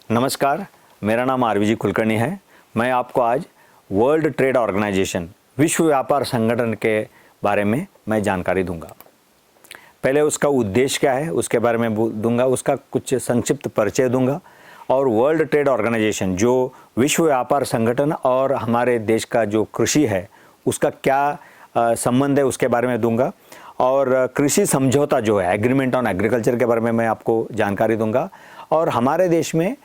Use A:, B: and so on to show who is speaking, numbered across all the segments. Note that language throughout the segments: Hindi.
A: नमस्कार, मेरा नाम आरवीजी कुलकर्णी है। मैं आपको आज वर्ल्ड ट्रेड ऑर्गेनाइजेशन विश्व व्यापार संगठन के बारे में मैं जानकारी दूंगा। पहले उसका उद्देश्य क्या है उसके बारे में दूंगा, उसका कुछ संक्षिप्त परिचय दूंगा और वर्ल्ड ट्रेड ऑर्गेनाइजेशन जो विश्व व्यापार संगठन और हमारे देश का जो कृषि है उसका क्या संबंध है उसके बारे में दूंगा और कृषि समझौता जो है एग्रीमेंट ऑन एग्रीकल्चर के बारे में मैं आपको जानकारी दूंगा और हमारे देश में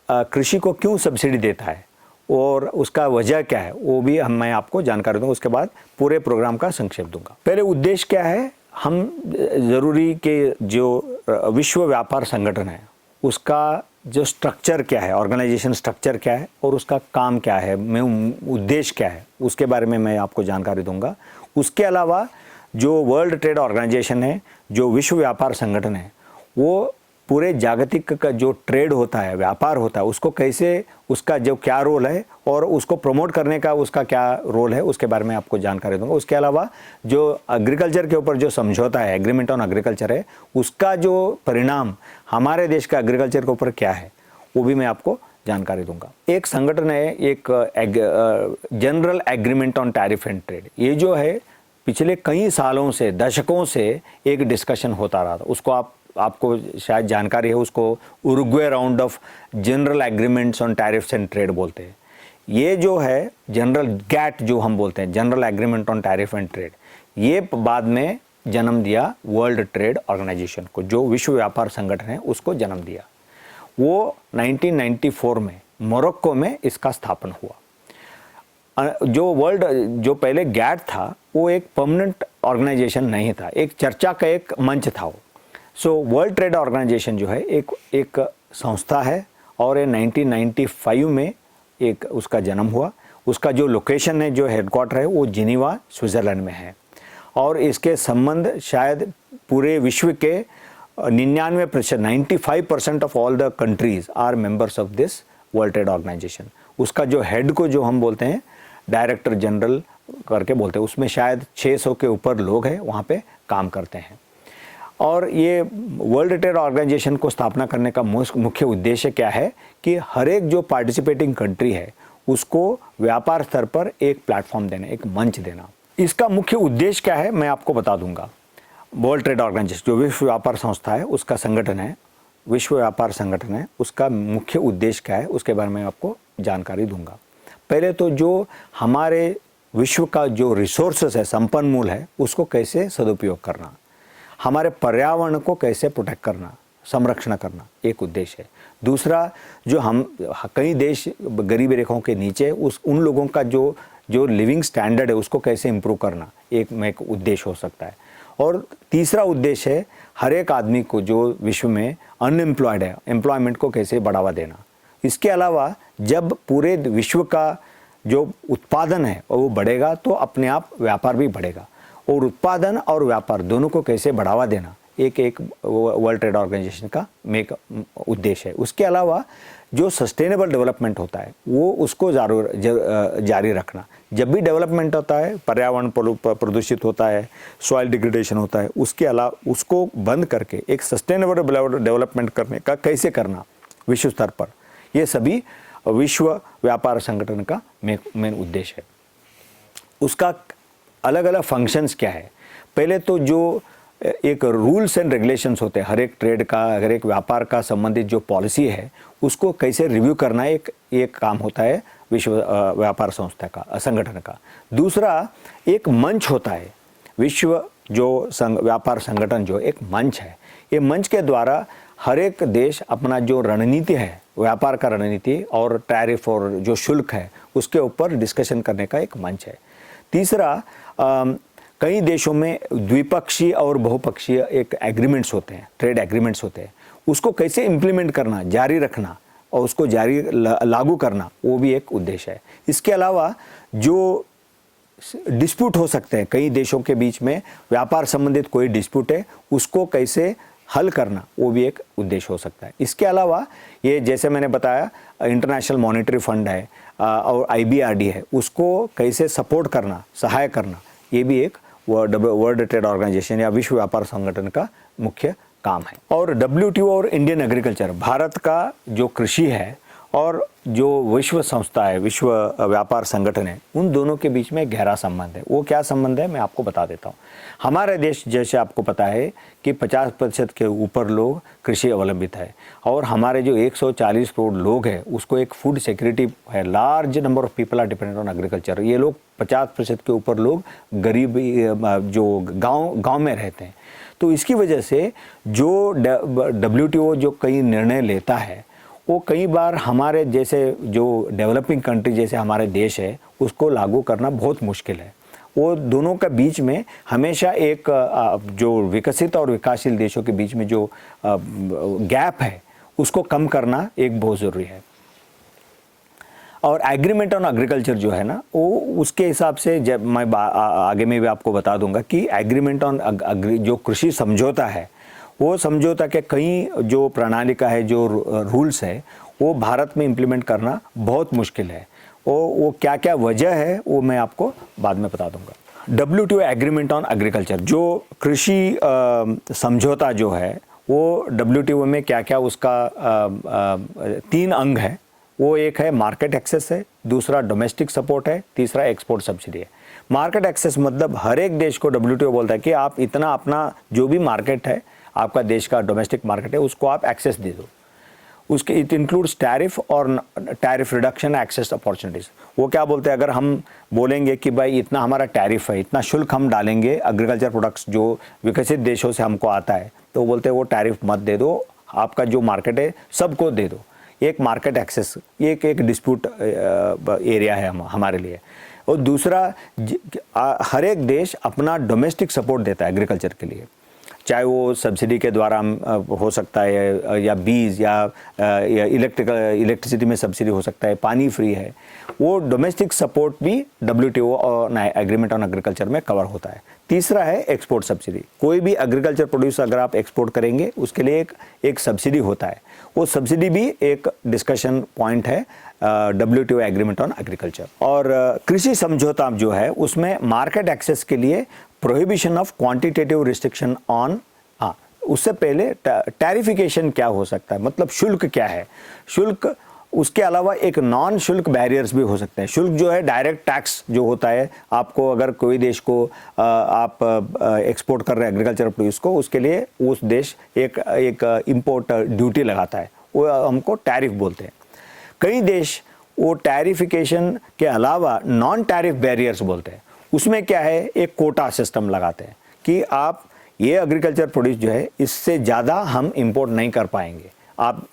A: कृषि को क्यों सब्सिडी देता है और उसका वजह क्या है वो भी मैं आपको जानकारी दूंगा। उसके बाद पूरे प्रोग्राम का संक्षेप दूंगा। पहले उद्देश्य क्या है, हम ज़रूरी कि जो विश्व व्यापार संगठन है उसका जो स्ट्रक्चर क्या है, ऑर्गेनाइजेशन स्ट्रक्चर क्या है और उसका काम क्या है, मैं उद्देश्य क्या है उसके बारे में मैं आपको जानकारी दूंगा। उसके अलावा जो वर्ल्ड ट्रेड ऑर्गेनाइजेशन है, जो विश्व व्यापार संगठन है, वो पूरे जागतिक का जो ट्रेड होता है, व्यापार होता है, उसको कैसे, उसका जो क्या रोल है और उसको प्रमोट करने का उसका क्या रोल है उसके बारे में आपको जानकारी दूंगा। उसके अलावा जो एग्रीकल्चर के ऊपर जो समझौता है, एग्रीमेंट ऑन एग्रीकल्चर है, उसका जो परिणाम हमारे देश का एग्रीकल्चर के ऊपर क्या है वो भी मैं आपको जानकारी दूंगा। एक संगठन है, एक general agreement on tariff and trade, ये जो है पिछले कई सालों से, दशकों से एक डिस्कशन होता रहा था। उसको आपको शायद जानकारी है, उसको Uruguay round of general agreements on tariffs and trade बोलते हैं। ये जो है जनरल गैट जो हम बोलते हैं, general agreement on tariff and trade, ये बाद में जन्म दिया वर्ल्ड ट्रेड ऑर्गेनाइजेशन को, जो विश्व व्यापार संगठन है उसको जन्म दिया। वो 1994 में मोरक्को में इसका स्थापन हुआ। जो पहले गैट था वो एक परमानेंट ऑर्गेनाइजेशन नहीं था, एक चर्चा का एक मंच था वो। सो वर्ल्ड ट्रेड ऑर्गेनाइजेशन जो है एक संस्था है और ये 1995 में एक उसका जन्म हुआ। उसका जो लोकेशन है, जो हेडक्वार्टर है, वो जिनीवा स्विट्ज़रलैंड में है और इसके संबंध शायद पूरे विश्व के 99%, 95% of all the countries are members of this World Trade Organization. उसका जो हेड को जो हम बोलते हैं डायरेक्टर जनरल करके बोलते हैं, उसमें शायद 600 के ऊपर लोग हैं वहाँ पे काम करते हैं। और ये वर्ल्ड ट्रेड ऑर्गेनाइजेशन को स्थापना करने का मुख्य उद्देश्य क्या है कि हर एक जो पार्टिसिपेटिंग कंट्री है उसको व्यापार स्तर पर एक प्लेटफॉर्म देना, एक मंच देना। इसका मुख्य उद्देश्य क्या है मैं आपको बता दूंगा। वर्ल्ड ट्रेड ऑर्गेनाइजेशन जो विश्व व्यापार संस्था है, उसका संगठन है, विश्व व्यापार संगठन है, उसका मुख्य उद्देश्य क्या है उसके बारे में आपको जानकारी दूंगा। पहले तो जो हमारे विश्व का जो रिसोर्सेस है, संपन्नमूल है, उसको कैसे सदुपयोग करना, हमारे पर्यावरण को कैसे प्रोटेक्ट करना, संरक्षण करना, एक उद्देश्य है। दूसरा, जो हम कई देश गरीबी रेखाओं के नीचे उन लोगों का जो लिविंग स्टैंडर्ड है उसको कैसे इम्प्रूव करना, एक उद्देश्य हो सकता है। और तीसरा उद्देश्य है हर एक आदमी को जो विश्व में अनएम्प्लॉयड है, एम्प्लॉयमेंट को कैसे बढ़ावा देना। इसके अलावा जब पूरे विश्व का जो उत्पादन है वो बढ़ेगा तो अपने आप व्यापार भी बढ़ेगा और उत्पादन और व्यापार दोनों को कैसे बढ़ावा देना एक वर्ल्ड ट्रेड ऑर्गेनाइजेशन का उद्देश्य है। उसके अलावा जो सस्टेनेबल डेवलपमेंट होता है वो उसको जारी रखना। जब भी डेवलपमेंट होता है, पर्यावरण प्रदूषित होता है, सॉइल डिग्रेडेशन होता है, उसके अलावा उसको बंद करके एक सस्टेनेबल डेवलपमेंट करने का कैसे करना विश्व स्तर पर, ये सभी विश्व व्यापार संगठन का मेन उद्देश्य है। उसका अलग अलग फंक्शंस क्या है। पहले तो जो एक रूल्स एंड रेगुलेशंस होते हैं, हर एक ट्रेड का, हर एक व्यापार का संबंधित जो पॉलिसी है उसको कैसे रिव्यू करना एक काम होता है विश्व व्यापार संस्था का, संगठन का। दूसरा, एक मंच होता है। विश्व जो व्यापार संगठन जो एक मंच है, ये मंच के द्वारा हर एक देश अपना जो रणनीति है, व्यापार का रणनीति और टैरिफ और जो शुल्क है उसके ऊपर डिस्कशन करने का एक मंच है। तीसरा, कई देशों में द्विपक्षीय और बहुपक्षीय एक एग्रीमेंट्स होते हैं, ट्रेड एग्रीमेंट्स होते हैं, उसको कैसे इम्प्लीमेंट करना, जारी रखना और उसको जारी लागू करना, वो भी एक उद्देश्य है। इसके अलावा जो डिस्प्यूट हो सकते हैं कई देशों के बीच में, व्यापार संबंधित कोई डिस्प्यूट है उसको कैसे हल करना, वो भी एक उद्देश्य हो सकता है। इसके अलावा ये जैसे मैंने बताया इंटरनेशनल मॉनेटरी फंड है और IBRD है, उसको कैसे सपोर्ट करना, सहाय करना, ये भी एक वर्ल्ड ट्रेड ऑर्गेनाइजेशन या विश्व व्यापार संगठन का मुख्य काम है। और WTO और इंडियन एग्रीकल्चर, भारत का जो कृषि है और जो विश्व संस्था है, विश्व व्यापार संगठन है, उन दोनों के बीच में गहरा संबंध है। वो क्या संबंध है मैं आपको बता देता हूँ। हमारे देश, जैसे आपको पता है कि 50% के ऊपर लोग कृषि अवलंबित है और हमारे जो 140 करोड़ लोग हैं उसको एक फूड सिक्योरिटी है। Large number of people are dependent on agriculture. ये लोग 50% के ऊपर लोग गरीब जो गाँव में रहते हैं। तो इसकी वजह से जो WTO जो कई निर्णय लेता है वो कई बार हमारे जैसे जो डेवलपिंग कंट्री जैसे हमारे देश है उसको लागू करना बहुत मुश्किल है। वो दोनों के बीच में हमेशा एक जो विकसित और विकासशील देशों के बीच में जो गैप है उसको कम करना एक बहुत ज़रूरी है। और एग्रीमेंट ऑन एग्रीकल्चर जो है ना, वो उसके हिसाब से, जब मैं आगे में भी आपको बता दूंगा कि एग्रीमेंट ऑन जो कृषि समझौता है, वो समझौता के कई जो प्रणालिका है, जो रूल्स है, वो भारत में इम्प्लीमेंट करना बहुत मुश्किल है। वो क्या क्या वजह है वो मैं आपको बाद में बता दूंगा। WTO एग्रीमेंट ऑन एग्रीकल्चर, जो कृषि समझौता जो है वो WTO में क्या क्या उसका 3 अंग है। वो एक है मार्केट एक्सेस है, दूसरा डोमेस्टिक सपोर्ट है, तीसरा एक्सपोर्ट सब्सिडी है। मार्केट एक्सेस मतलब हर एक देश को WTO बोलता है कि आप इतना अपना जो भी मार्केट है, आपका देश का डोमेस्टिक मार्केट है, उसको आप एक्सेस दे दो। उसके इट इंक्लूड्स टैरिफ और टैरिफ रिडक्शन, एक्सेस अपॉर्चुनिटीज़। वो क्या बोलते हैं, अगर हम बोलेंगे कि भाई इतना हमारा टैरिफ है, इतना शुल्क हम डालेंगे एग्रीकल्चर प्रोडक्ट्स जो विकसित देशों से हमको आता है, तो वो बोलते हैं वो टैरिफ मत दे दो, आपका जो मार्केट है सबको दे दो। एक मार्केट एक्सेस, एक डिस्प्यूट एरिया है हमारे लिए। और दूसरा, हर एक देश अपना डोमेस्टिक सपोर्ट देता है एग्रीकल्चर के लिए, चाहे वो सब्सिडी के द्वारा हो सकता है, या बीज या इलेक्ट्रिसिटी में सब्सिडी हो सकता है, पानी फ्री है। वो डोमेस्टिक सपोर्ट भी WTO और एग्रीमेंट ऑन एग्रीकल्चर में कवर होता है। तीसरा है एक्सपोर्ट सब्सिडी। कोई भी एग्रीकल्चर प्रोड्यूस अगर आप एक्सपोर्ट करेंगे उसके लिए एक सब्सिडी होता है। वो सब्सिडी भी एक डिस्कशन पॉइंट है WTO एग्रीमेंट ऑन एग्रीकल्चर। और कृषि समझौता जो है उसमें मार्केट एक्सेस के लिए prohibition of quantitative restriction on, उससे पहले टैरिफिकेशन क्या हो सकता है, मतलब शुल्क क्या है, शुल्क, उसके अलावा एक नॉन शुल्क बैरियर्स भी हो सकते हैं। शुल्क जो है डायरेक्ट टैक्स जो होता है, आपको अगर कोई देश को आप एक्सपोर्ट कर रहे हैं एग्रीकल्चर प्रोड्यूस को, उसके लिए उस देश एक इंपोर्ट ड्यूटी लगाता है, वो हमको टैरिफ बोलते हैं। कई देश वो टैरिफिकेशन के अलावा नॉन टैरिफ बैरियर्स बोलते हैं। उसमें क्या है, एक कोटा सिस्टम लगाते हैं कि आप ये एग्रीकल्चर प्रोड्यूस जो है इससे ज़्यादा हम इंपोर्ट नहीं कर पाएंगे, आप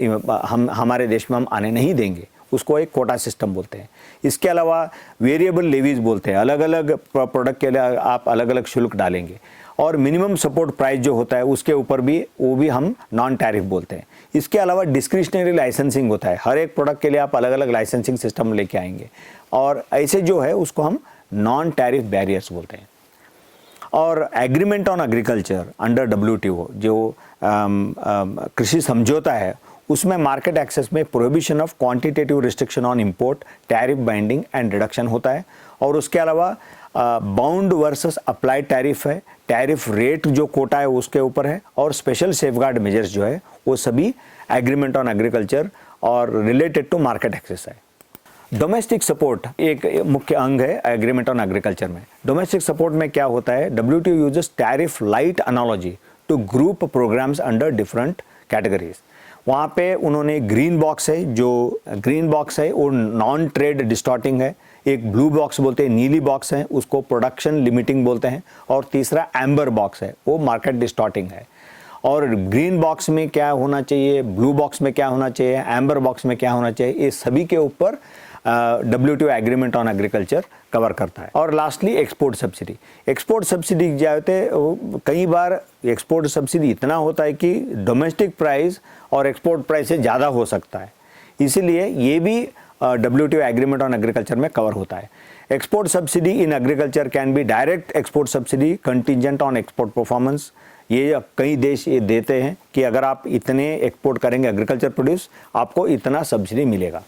A: हमारे देश में हम आने नहीं देंगे, उसको एक कोटा सिस्टम बोलते हैं। इसके अलावा वेरिएबल लेवीज बोलते हैं, अलग अलग प्रोडक्ट के लिए आप अलग अलग शुल्क डालेंगे। और मिनिमम सपोर्ट प्राइस जो होता है उसके ऊपर भी, वो भी हम नॉन टैरिफ बोलते हैं। इसके अलावा डिस्क्रिशनरी लाइसेंसिंग होता है, हर एक प्रोडक्ट के लिए आप अलग अलग लाइसेंसिंग सिस्टम लेके आएंगे, और ऐसे जो है उसको हम नॉन टैरिफ बैरियर्स बोलते हैं। और agreement on agriculture under WTO जो कृषि समझौता है, उसमें मार्केट एक्सेस में prohibition of quantitative restriction on import, tariff binding and reduction होता है। और उसके अलावा बाउंड वर्सेस अप्लाइड टैरिफ है, टैरिफ रेट जो कोटा है उसके ऊपर है, और स्पेशल सेफगार्ड मेजर्स जो है वो सभी एग्रीमेंट ऑन एग्रीकल्चर और रिलेटेड टू मार्केट एक्सेस है। डोमेस्टिक सपोर्ट एक मुख्य अंग है एग्रीमेंट ऑन एग्रीकल्चर में। डोमेस्टिक सपोर्ट में क्या होता है, WTO uses tariff light analogy to group programs under different categories. वहाँ पे उन्होंने ग्रीन बॉक्स है, जो ग्रीन बॉक्स है वो नॉन ट्रेड डिस्टॉर्टिंग है, एक ब्लू बॉक्स बोलते हैं, नीली बॉक्स है उसको प्रोडक्शन लिमिटिंग बोलते हैं, और तीसरा एम्बर बॉक्स है वो मार्केट डिस्टॉर्टिंग है। और ग्रीन बॉक्स में क्या होना चाहिए, ब्लू बॉक्स में क्या होना चाहिए, एम्बर बॉक्स में क्या होना चाहिए, ये सभी के ऊपर WTO agreement on agriculture cover करता है। और lastly export subsidy. Export subsidy क्या होते हैं, कई बार एक्सपोर्ट सब्सिडी इतना होता है कि डोमेस्टिक प्राइस और एक्सपोर्ट प्राइस से ज़्यादा हो सकता है, इसीलिए ये भी WTO एग्रीमेंट ऑन एग्रीकल्चर में कवर होता है। Export subsidy in agriculture can be direct export subsidy contingent on export performance. ये कई देश ये देते हैं कि अगर आप इतने एक्सपोर्ट करेंगे एग्रीकल्चर प्रोड्यूस, आपको इतना सब्सिडी मिलेगा।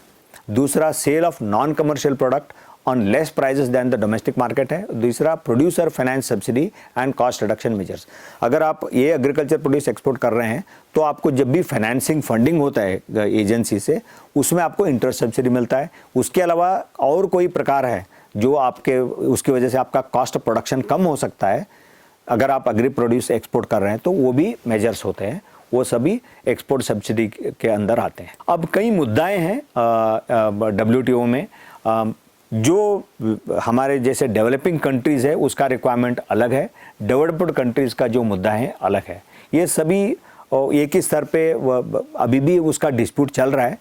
A: दूसरा, sale of non commercial product on less prices than the domestic market है। दूसरा producer finance subsidy and cost reduction measures. अगर आप ये एग्रीकल्चर प्रोड्यूस एक्सपोर्ट कर रहे हैं तो आपको जब भी फाइनेंसिंग फंडिंग होता है एजेंसी से, उसमें आपको इंटरेस्ट सब्सिडी मिलता है। उसके अलावा और कोई प्रकार है जो आपके उसकी वजह से आपका कॉस्ट ऑफ प्रोडक्शन कम हो सकता है, अगर आप एग्री प्रोड्यूस एक्सपोर्ट कर रहे हैं तो वो भी मेजर्स होते हैं, वो सभी एक्सपोर्ट सब्सिडी के अंदर आते हैं। अब कई मुद्दाएं हैं WTO में, जो हमारे जैसे डेवलपिंग कंट्रीज़ है उसका रिक्वायरमेंट अलग है, डेवलप्ड कंट्रीज़ का जो मुद्दा है अलग है। ये सभी एक ही स्तर पे अभी भी उसका डिस्प्यूट चल रहा है।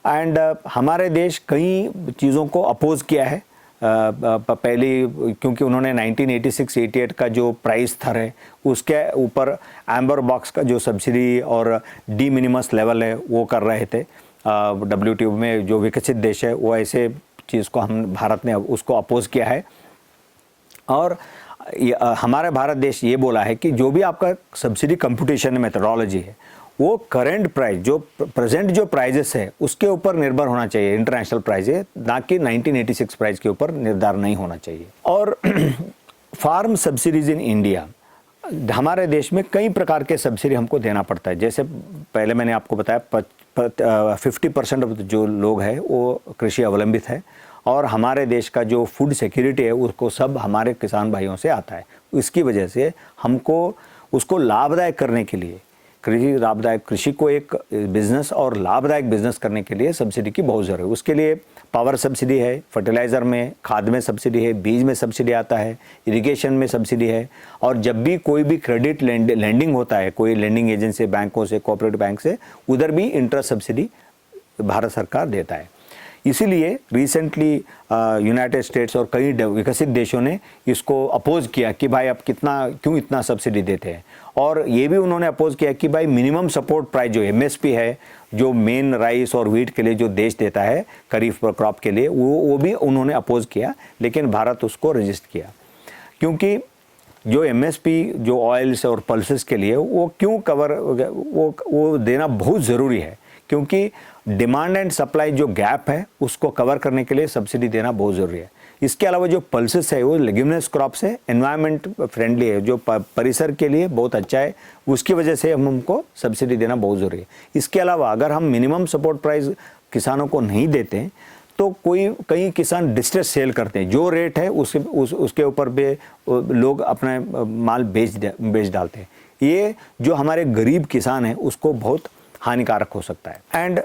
A: एंड हमारे देश कई चीज़ों को अपोज किया है पहले, क्योंकि उन्होंने 1986-88 का जो प्राइस थर है उसके ऊपर एम्बर बॉक्स का जो सब्सिडी और डी मिनिमस लेवल है वो कर रहे थे। WTO में जो विकसित देश है वो ऐसे चीज़ को भारत ने उसको अपोज किया है। और हमारे भारत देश ये बोला है कि जो भी आपका सब्सिडी कंप्यूटेशन मेथोडोलॉजी है वो करेंट प्राइस, जो प्रेजेंट जो प्राइजेस है उसके ऊपर निर्भर होना चाहिए, इंटरनेशनल प्राइस है, ना कि 1986 प्राइस के ऊपर निर्धारण नहीं होना चाहिए। और फार्म सब्सिडीज इन इंडिया, हमारे देश में कई प्रकार के सब्सिडी हमको देना पड़ता है। जैसे पहले मैंने आपको बताया 50% जो लोग हैं वो कृषि अवलंबित है, और हमारे देश का जो फूड सिक्योरिटी है उसको सब हमारे किसान भाइयों से आता है। इसकी वजह से हमको उसको लाभदायक करने के लिए, कृषि को एक बिजनेस और लाभदायक बिजनेस करने के लिए सब्सिडी की बहुत ज़रूरत है। उसके लिए पावर सब्सिडी है, फर्टिलाइज़र में, खाद में सब्सिडी है, बीज में सब्सिडी आता है, इरिगेशन में सब्सिडी है। और जब भी कोई भी क्रेडिट लैंडिंग होता है, कोई लैंडिंग एजेंसी बैंकों से, कोऑपरेटिव बैंक से, उधर भी इंटरेस्ट सब्सिडी भारत सरकार देता है। इसीलिए रिसेंटली यूनाइटेड स्टेट्स और कई विकसित देशों ने इसको अपोज किया कि भाई आप क्यों इतना सब्सिडी देते हैं। और ये भी उन्होंने अपोज किया कि भाई मिनिमम सपोर्ट प्राइस जो MSP है, जो मेन राइस और व्हीट के लिए जो देश देता है खरीफ क्रॉप के लिए, वो भी उन्होंने अपोज किया, लेकिन भारत उसको रजिस्ट किया। क्योंकि जो MSP जो ऑयल्स और पल्सेस के लिए वो क्यों वो देना बहुत ज़रूरी है, क्योंकि डिमांड एंड सप्लाई जो गैप है उसको कवर करने के लिए सब्सिडी देना बहुत ज़रूरी है। इसके अलावा जो पल्सेस है वो लेग्यूमिनस क्रॉप्स है, एनवायरनमेंट फ्रेंडली है, जो परिसर के लिए बहुत अच्छा है, उसकी वजह से हमको सब्सिडी देना बहुत ज़रूरी है। इसके अलावा अगर हम मिनिमम सपोर्ट प्राइस किसानों को नहीं देते तो कई किसान डिस्ट्रेस सेल करते हैं, जो रेट है उसके ऊपर भी लोग अपना माल बेच डालते हैं। ये जो हमारे गरीब किसान हैं उसको बहुत हानिकारक हो सकता है। एंड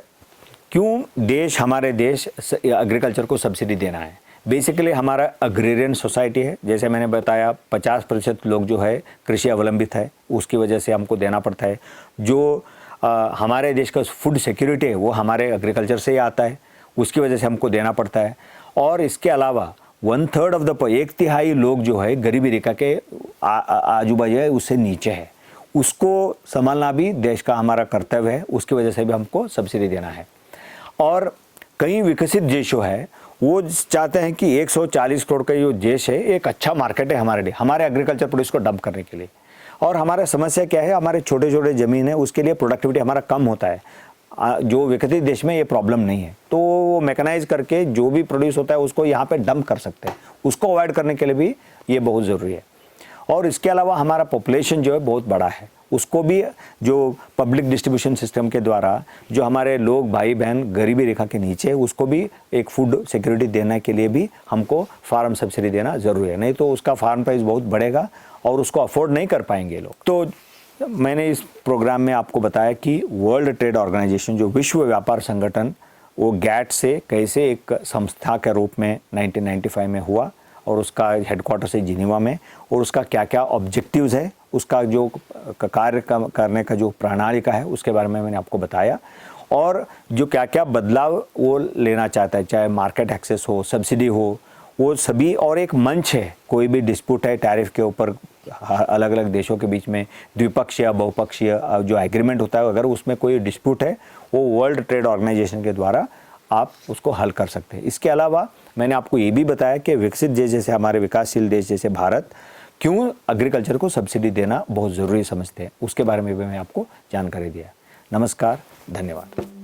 A: क्यों हमारे देश एग्रीकल्चर को सब्सिडी देना है? बेसिकली हमारा अग्रेरियन सोसाइटी है, जैसे मैंने बताया 50% लोग जो है कृषि अवलंबित है, उसकी वजह से हमको देना पड़ता है। जो हमारे देश का फूड सिक्योरिटी है वो हमारे एग्रीकल्चर से ही आता है, उसकी वजह से हमको देना पड़ता है। और इसके अलावा 1/3 ऑफ द 1/3 लोग जो है गरीबी रेखा के आजू बाजू है, उससे नीचे है, उसको संभालना भी देश का हमारा कर्तव्य है, उसकी वजह से भी हमको सब्सिडी देना है। और कई विकसित देशों है वो चाहते हैं कि 140 करोड़ का जो देश है एक अच्छा मार्केट है हमारे लिए, हमारे एग्रीकल्चर प्रोड्यूस को डंप करने के लिए। और हमारा समस्या क्या है, हमारे छोटे छोटे ज़मीन है उसके लिए प्रोडक्टिविटी हमारा कम होता है। जो विकसित देश में ये प्रॉब्लम नहीं है, तो वो मैकेनाइज करके जो भी प्रोड्यूस होता है उसको यहाँ पे डंप कर सकते हैं, उसको अवॉइड करने के लिए भी ये बहुत ज़रूरी है। और इसके अलावा हमारा पॉपुलेशन जो है बहुत बड़ा है, उसको भी जो पब्लिक डिस्ट्रीब्यूशन सिस्टम के द्वारा जो हमारे लोग भाई बहन गरीबी रेखा के नीचे, उसको भी एक फूड सिक्योरिटी देने के लिए भी हमको फार्म सब्सिडी देना ज़रूरी है, नहीं तो उसका फार्म प्राइस बहुत बढ़ेगा और उसको अफोर्ड नहीं कर पाएंगे लोग। तो मैंने इस प्रोग्राम में आपको बताया कि वर्ल्ड ट्रेड ऑर्गेनाइजेशन जो विश्व व्यापार संगठन, वो GATT से कैसे एक संस्था के रूप में 1995 में हुआ और उसका हेडक्वार्टर से जिनेवा में, और उसका क्या क्या ऑब्जेक्टिव्स है, उसका जो कार्य करने का जो प्रणाली का है उसके बारे में मैंने आपको बताया, और जो क्या क्या बदलाव वो लेना चाहता है, चाहे मार्केट एक्सेस हो, सब्सिडी हो, वो सभी। और एक मंच है, कोई भी डिस्प्यूट है टैरिफ के ऊपर अलग अलग देशों के बीच में, द्विपक्षीय बहुपक्षीय जो एग्रीमेंट होता है, अगर उसमें कोई डिस्प्यूट है वो वर्ल्ड ट्रेड ऑर्गेनाइजेशन के द्वारा आप उसको हल कर सकते हैं। इसके अलावा मैंने आपको ये भी बताया कि विकसित देश जैसे हमारे विकासशील देश जैसे भारत क्यों एग्रीकल्चर को सब्सिडी देना बहुत ज़रूरी समझते हैं, उसके बारे में भी मैं आपको जानकारी दिया। नमस्कार, धन्यवाद।